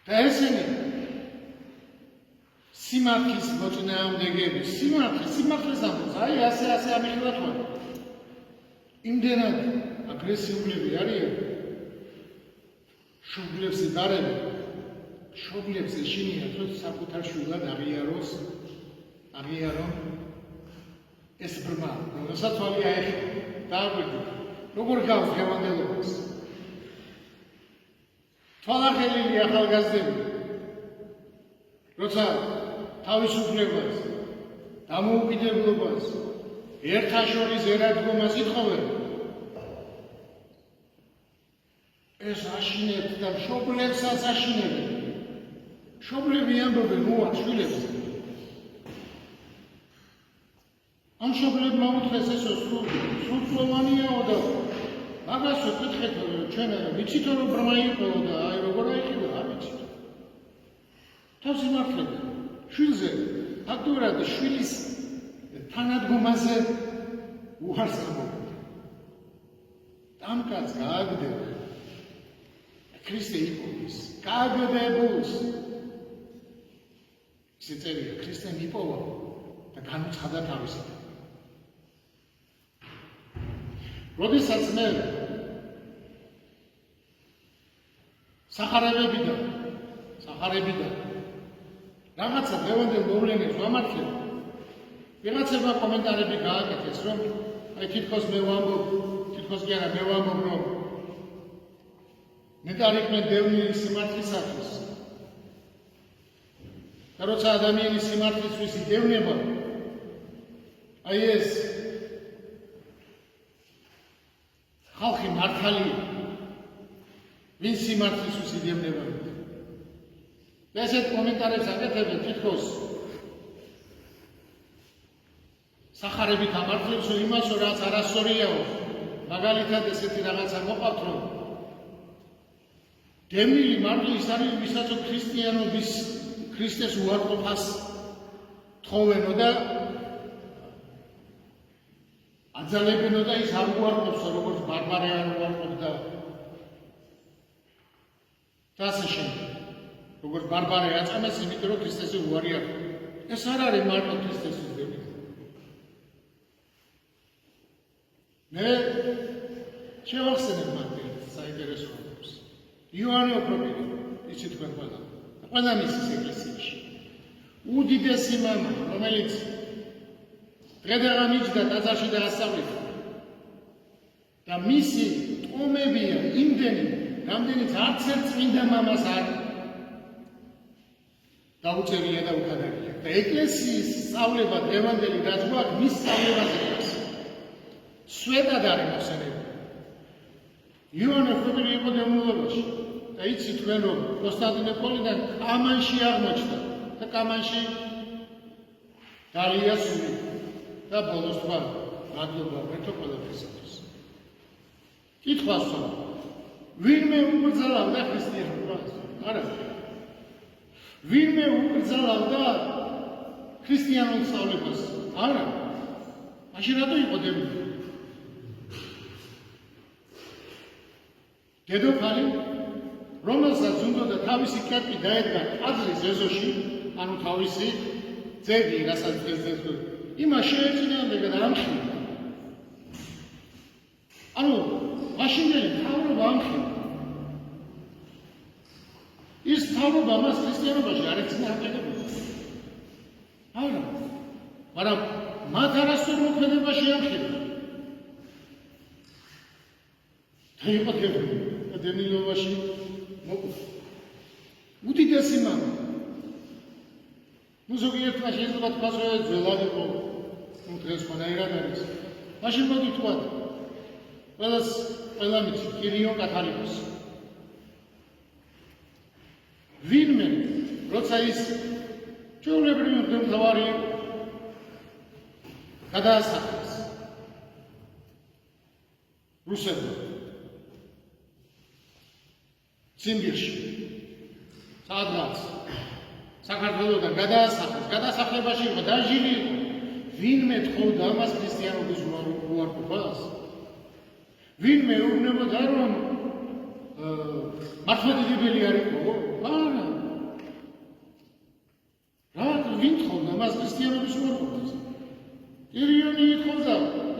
და ესენი სიმართლის მოწინააღმდეგეები, სიმართლეს ამბობს, აი ასე ამიხილათ ხომ. იმდენად აგრესიულები არიან, შობლებს იდარებენ, შობლებს ეშინიათ, რომ საკუთარ შვილად აღიარონ ეს ბრმა, რომელსაც ვალი აეხო, დააგვირდით, როგორ გავს დღევანდელობას. თვალახელილი ახალგაზრდები, როცა თავისუფლებას, დამოუკიდებლობას, ერთა შორის ერადგომას ითხოვენ, ეს აშინებთ და მშობლებსაც აშინებენ. მშობლები ამბობენ, უარ შვილებს. ამ მშობლებმა უთხრეს ესო სრულწლოვანიაო და მაგასო კითხეთ ჩვენ ვიცითო რომ ბრმა იყო და აი როგორ აიყიდა არ ვიცით. თავს იმართლებენ შვილზე ფაქტურად შვილის თანადგომაზე უარს ამბობენ. ამ კაცს გააგდება ქრისტე იპოვის, გააგდებულს. ისე წერია, ქრისტემ იპოვა და განუცხადა თავისით. როდესაც მე სახარებიდან რაღაცა დღევანდელ მოვლენებს ვამართლებ, ვიღაცებმა კომენტარები გააკეთეს, რომ აი თითქოს მე ვამბობ, თითქოს კი არა, მე ვამბობ, რომ ნეტარიყვნენ დევნილი სიმართლისათვის. და როცა ადამიანი სიმართლისთვის იდევნება, აი ეს ხალხი მართალია, ვინ სიმართლისთვის იდევნება. და ესეთ კომენტარებს აკეთებენ თითქოს სახარებით ამართლებს იმას, რაც არასწორიაო. მაგალითად ესეთი რაღაცა მოყავთ, რომ დევნილი მარტო ის არის, ვისაც ქრისტიანობის ქრისტეს უარყოფას თხოვენო და აძალებენო და ის არ უარყოფს, როგორც ბარბარე არ უარყოფდა. და ასე შემდეგ. როგორც ბარბარე აწამეს, იმიტომ რომ ქრისტესზე უარი აქვს. ეს არ არის მარტო ქრისტესის დევნა. მე შევახსენებ მათ საინტერესო რამებს. იოანე ოქროპირი, იცით თქვენ ყველა. ყველა მისის ეკლესიაში. უდიდესი მამა, რომელიც დღე-დღე მიჯდა ტაძარში და ასწავლიდა. და მისი ტომებია იმდენი, რამდენიც არც ერთ წმინდა მამას არ დაუწერია და უკადარია. და ეკლესიის სწავლება დღევანდელი რაც გვაქვს, მის სწავლებაზე გვაქვს. სვეტად არის მოხსენებული. იოანე ოქროპირი იყო დევნილობაში. და იცით თქვენ რომ კონსტანტინოპოლიდან კამანში აღმოჩნდა და კამანში დალია სული და ბოლოს თქვა მადლობა მეთო ყველაფრისათვის. კითხვას რომ ვინმე უკრძალავდა ქრისტიანობას? არა. ვინმე უკრძალავდა ქრისტიანულ სწავლებას? არა. მაშინ რატო იყო დევნილი? დედოფალი რომელსაც უნდა თავისი კერპი დაედგა ტაძრის ეზოში, ანუ თავისი ძეგლი, რასაც ძეგლს იმას შეეწინააღმდეგა და ამხილდა. ანუ მაშინდელი მთავრობა ამხილდა. ის მთავრობა მას ქრისტიანობაში არ ეწინააღმდეგებოდა. არა. მაგრამ მათ არასწორ მოქმედებაში ამხილდა. და იყო დევნილობაში მოკვდა. უდიდესი მამა. ზოგიერთმა შეიძლება თქვას, რომ ძველად იყო, დღეს ხონაირად არის. მაშინ მოდი თქვათ, ყველა მიცი, კირიო კათალიკოს. ვინმე, როცა ის ჩვეულებრივი მღვდელმთავარი გადაასახლეს რუსებმა ციმბირში სადღაც საქართველოდან გადასახლებაში იყო დაჟილი, ვინმე თხოვდა ამას ქრისტიანობის უარყოფას? ვინმე ეუბნებოდა რომ მართლმადიდებელი არ იყო? არა. ვინ თხოვდა მას ქრისტიანობის უარყოფას? ირიონი ითხოვდა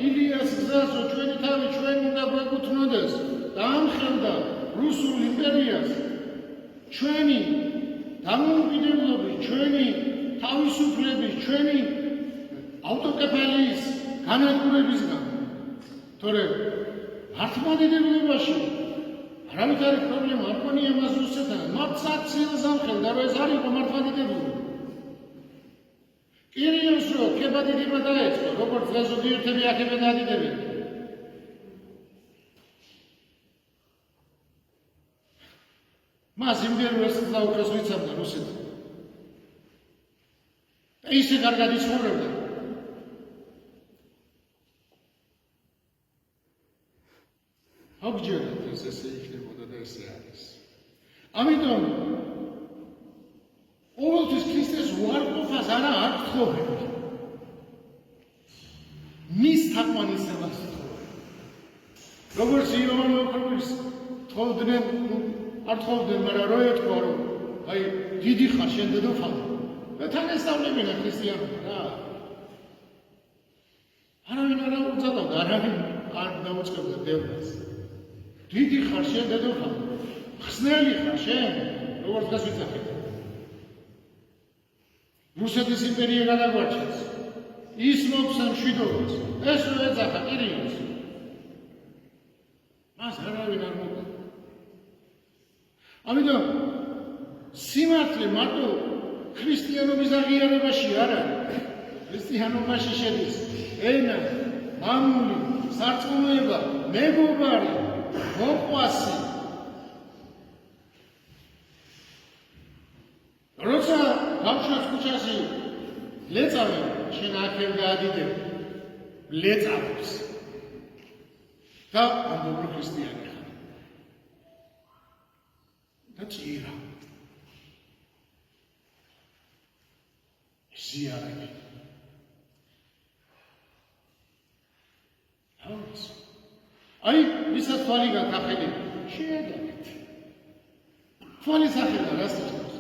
ილიას გზას, რომ ჩვენი თავი ჩვენ უნდა გვეკუთვნოდეს და ამხელდა რუსულ იმპერიას ჩვენი დამოუკიდებლობის, ჩვენი თავისუფლების, ჩვენი ავტოკეფალიის განადგურებისგან. თორემ მართლმადიდებლობაში არავით არის პრობლემა, არ ქონია მას რუსეთთან, მათ საქციელს ამხელდა, რომ ეს არ იყო მართლმადიდებლობა. კირიოს რო ქებადიდება დაეწყო, როგორც დღეს ზოგიერთები აქებენ ადიდებენ. მას იმდენად ესწრა უკრას ვიცავდა რუსეთს. და ისე კარგად იცხოვრებდა. აბჯერად ეს ესე იქნებოდა და ესე არის. ამიტომ ყოველთვის ქრისტეს უარყოფას არა არ გთხოვენ. მის თაყვანისებას გთხოვენ. როგორც იოანე ოქროპის თხოვდნენ, არ თხოვდნენ, მაგრამ რო ეთქვა, რომ აი დიდი ხარ შენ დედოფალი. და თან ესწავლებინა ქრისტიანობა რა. არავინ არ აუძალავდა, არავინ არ დაუწყებდა დევნას. დიდი ხარ შენ დედოფალი. ხსნელი ხარ შენ, როგორც დღეს ვიცახეთ. რუსეთის იმპერია გადაგვარჩენს. ის მოგცა მშვიდობას. ეს რო ეძახა კირიოს. მას არავინ არ მოგდა. ამიტომ სიმართლე მარტო ქრისტიანობის აღიარებაში არ არის. ქრისტიანობაში შედის ენა, მამული, სარწმუნოება, მეგობარი, მოყვასი. როცა ბავშვებს ქუჩაში ლეწავენ, შენ აქემ გაადიდებ, ლეწავს. და ამბობ ქრისტიანი ხარ. და ჭირა. ზიარები. აი, ვისაც თვალი გაქახელი, შეედაგეთ. თვალის ახლა რას ნიშნავს?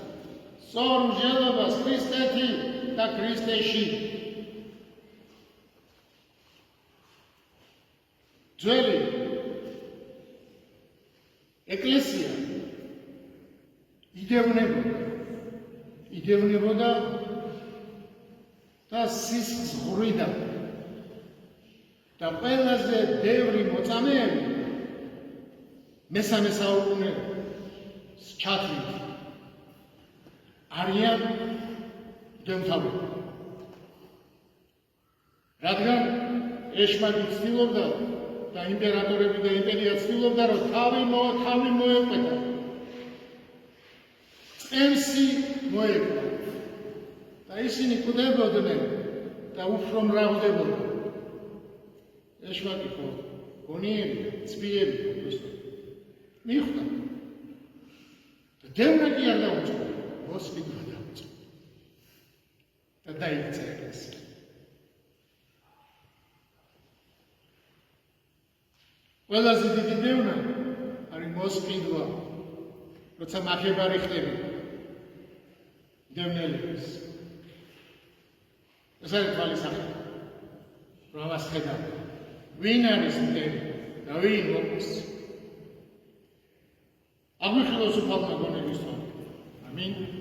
სწორ მსჯელობას ქრისტეთი და ქრისტეში. ძველი ეკლესია იდევნებოდა და სისხლს ღვრიდა და ყველაზე ბევრი მოწამეები მესამე საუკუნეში ჩათვლით არიან მღვდელმთავრები. რადგან ეშმაკი ცდილობდა და იმპერატორები და იმპერია ცდილობდა, რომ თავი მოეყვეთა. წემსი მოეყვება. და ისინი კვდებოდნენ და უფრო მრავლდებოდნენ. ეშმაკი ხო გონიერი, ცბიერი მიხვდა. და დევნა კი არ დაუწყო, მოსყიდვა დაუწყო. და დაიქცა ეკლესია. ყველაზე დიდი დევნა არის მოსყიდვა, როცა მაქებარი ხდები დევნელებს. ეს არის თვალის ახლა, რომ ამას ხედავ. ვინ არის მდევი და ვინ მოყვასი? აგვიხილოს უფალმა გონების თვალი. ამინ.